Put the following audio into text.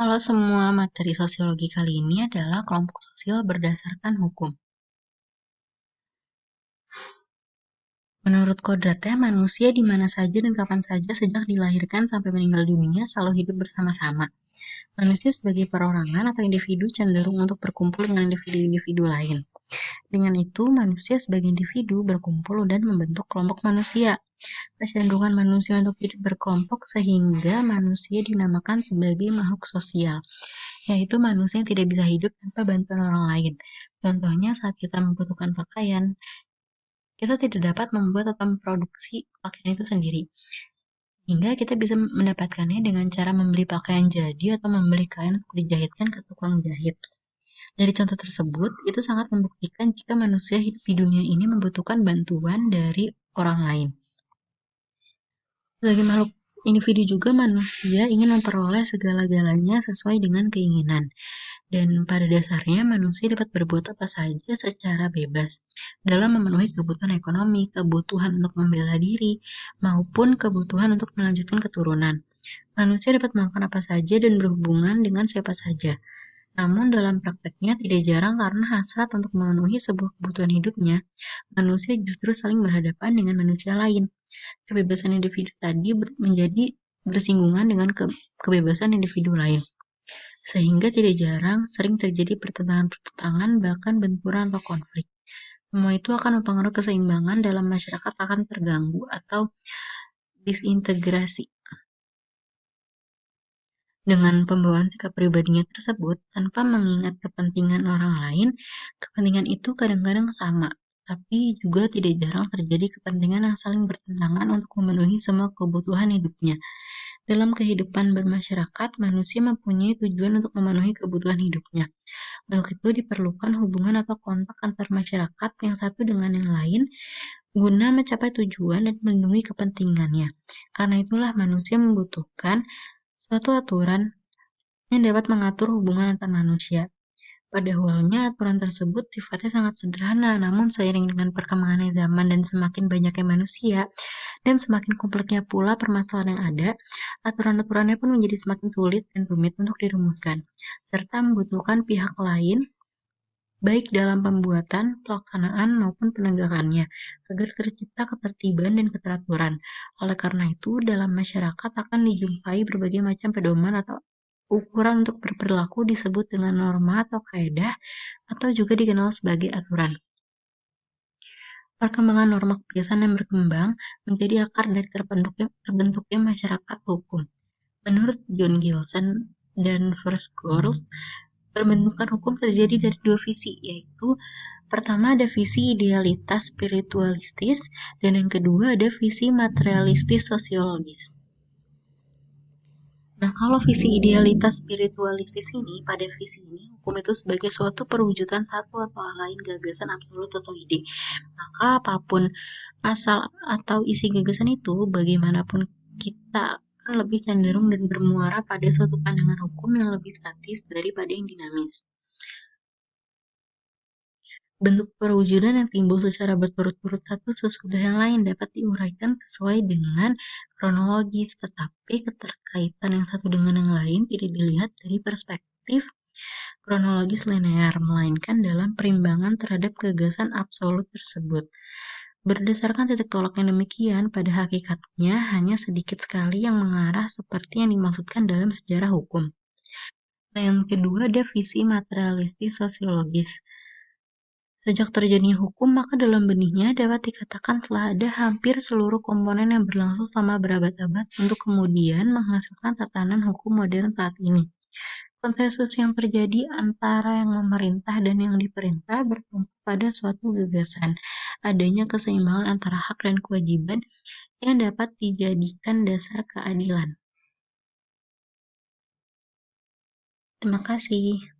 Kalau semua materi sosiologi kali ini adalah kelompok sosial berdasarkan hukum. Menurut kodratnya, manusia di mana saja dan kapan saja sejak dilahirkan sampai meninggal dunia selalu hidup bersama-sama. Manusia sebagai perorangan atau individu cenderung untuk berkumpul dengan individu-individu lain. Dengan itu, manusia sebagai individu berkumpul dan membentuk kelompok manusia. Kecenderungan manusia untuk hidup berkelompok sehingga manusia dinamakan sebagai makhluk sosial, yaitu manusia yang tidak bisa hidup tanpa bantuan orang lain. Contohnya saat kita membutuhkan pakaian, kita tidak dapat membuat atau memproduksi pakaian itu sendiri. Hingga kita bisa mendapatkannya dengan cara membeli pakaian jadi atau membeli kain untuk dijahitkan ke tukang jahit. Dari contoh tersebut, itu sangat membuktikan jika manusia hidup di dunia ini membutuhkan bantuan dari orang lain. Sebagai makhluk individu juga manusia ingin memperoleh segala-galanya sesuai dengan keinginan. Dan pada dasarnya manusia dapat berbuat apa saja secara bebas dalam memenuhi kebutuhan ekonomi, kebutuhan untuk membela diri, maupun kebutuhan untuk melanjutkan keturunan. Manusia dapat melakukan apa saja dan berhubungan dengan siapa saja. Namun dalam prakteknya tidak jarang karena hasrat untuk memenuhi sebuah kebutuhan hidupnya, manusia justru saling berhadapan dengan manusia lain. Kebebasan individu tadi menjadi bersinggungan dengan kebebasan individu lain. Sehingga tidak jarang sering terjadi pertentangan-pertentangan bahkan benturan atau konflik. Semua itu akan mempengaruhi keseimbangan dalam masyarakat akan terganggu atau disintegrasi. Dengan pembawaan sikap pribadinya tersebut, tanpa mengingat kepentingan orang lain, kepentingan itu kadang-kadang sama, tapi juga tidak jarang terjadi kepentingan yang saling bertentangan untuk memenuhi semua kebutuhan hidupnya. Dalam kehidupan bermasyarakat, manusia mempunyai tujuan untuk memenuhi kebutuhan hidupnya. Untuk itu diperlukan hubungan atau kontak antar masyarakat yang satu dengan yang lain guna mencapai tujuan dan melindungi kepentingannya. Karena itulah manusia membutuhkan suatu aturan yang dapat mengatur hubungan antar manusia. Pada awalnya, aturan tersebut sifatnya sangat sederhana, namun seiring dengan perkembangan zaman dan semakin banyaknya manusia, dan semakin kompleksnya pula permasalahan yang ada, aturan-aturannya pun menjadi semakin sulit dan rumit untuk dirumuskan, serta membutuhkan pihak lain, baik dalam pembuatan, pelaksanaan, maupun penegakannya, agar tercipta ketertiban dan keteraturan. Oleh karena itu, dalam masyarakat akan dijumpai berbagai macam pedoman atau ukuran untuk berperilaku disebut dengan norma atau kaedah, atau juga dikenal sebagai aturan. Perkembangan norma kebiasaan yang berkembang menjadi akar dari terbentuknya masyarakat hukum. Menurut John Gilson dan Forsgård, pembentukan hukum terjadi dari dua visi, yaitu pertama ada visi idealitas spiritualistis dan yang kedua ada visi materialistis sosiologis. Nah, kalau visi idealitas spiritualistis ini, pada visi ini, hukum itu sebagai suatu perwujudan satu atau lain gagasan absolut atau ide. Maka apapun asal atau isi gagasan itu, bagaimanapun kita akan lebih cenderung dan bermuara pada suatu pandangan hukum yang lebih statis daripada yang dinamis. Bentuk perwujudan yang timbul secara berturut-turut satu sesudah yang lain dapat diuraikan sesuai dengan kronologis, tetapi keterkaitan yang satu dengan yang lain tidak dilihat dari perspektif kronologis linear, melainkan dalam perimbangan terhadap gagasan absolut tersebut. Berdasarkan titik tolak yang demikian, pada hakikatnya hanya sedikit sekali yang mengarah seperti yang dimaksudkan dalam sejarah hukum. Nah, yang kedua ada visi materialistis sosiologis. Sejak terjadinya hukum, maka dalam benihnya dapat dikatakan telah ada hampir seluruh komponen yang berlangsung selama berabad-abad untuk kemudian menghasilkan tatanan hukum modern saat ini. Konsensus yang terjadi antara yang memerintah dan yang diperintah bertumpu pada suatu gagasan, adanya keseimbangan antara hak dan kewajiban yang dapat dijadikan dasar keadilan. Terima kasih.